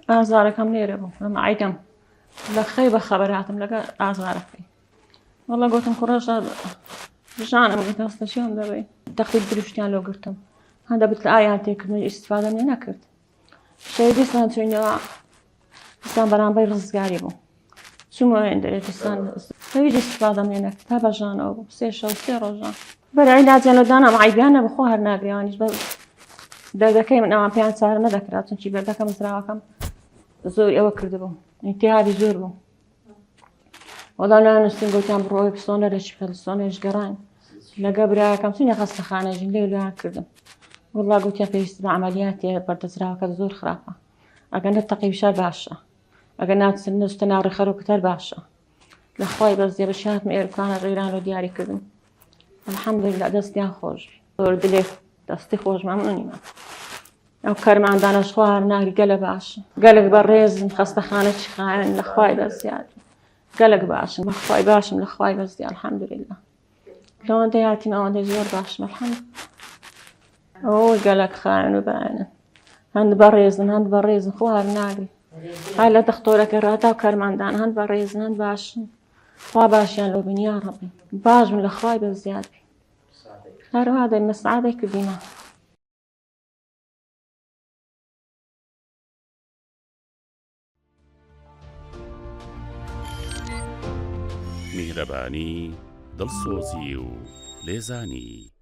ئازارەکەم لێرە بوو لەمە عیدەم لە خەی بە خەبەراتم لەگە ئازارەکەی وەڵا گوتم کوڕەشە ژانم دەستەشیان دەبێ تەختی دروشتیان لۆ گرتم هەندە بت لە ئایان تێکردنی ئیسفادەم لێ نەکرد شەی دیسان چوینەوە دیسان بەرامبەر ڕزگاری بوو چوومە وێندەرێت دیسان هیچ ئیسفادەم لێ نەکرد تا بەژانەوە بوو 3 ڕۆژان بەرە عیلاجیان لە دانام عیبیانە بخۆ هەر ناگریەوانیش بە دەردەکەی من ئەوان پێیان چارە نەدەکرات چونکی بەردەکەم مزراوەکەم زۆر ئەوە کردبوو ئیتیهابی زۆر بوو وەڵام نانووسین گوتیان بڕۆی پسۆنەرێکی پەلسۆنێش گەڕان لەگە برایەکەم چونی خەستەخانەژین لێ لێیان کردم وەڵا گوتیان پێویست بە عەمەلیاتێ بەردەزراوەکە زۆر خراپە ئەگەر نەتەقی بشار باشە ئەگەر نەچتە ناو ڕێخەرۆکتەر باشە لەخوای بەزێ بەشی هاتمە ئێرکانە ڕێران و دیاری کردم الحەمدوللا دەستیان خۆش زۆر دلێ دەستی خۆش مەمنونی ئەو کەرماندانەش خوا هەر ناگری گەلە باشن گەلک بەڕێزن خەستەخانەی خاوێن لەخوای بەزیاد گەلک باشن بەخوای باشم لەخوای بەزی الحەمدوللا لەوەندەی هاتین ئەوەندەی زۆر باشم الحەمدوللا ئەوەی گەلک خاوێن و بەیانن هەند بەڕێزن خوا هەر ناگری هەر لە دەختۆرەکە ڕاتا و کەرماندان هەند بەڕێزن هەند باشن خوا باشیان لۆ بینی یا ڕەبی باش بن لەخوای بەزیاد بی هەروها دەی مەسعادەی کردینە میهرەبانی دڵسۆزی و لێزانی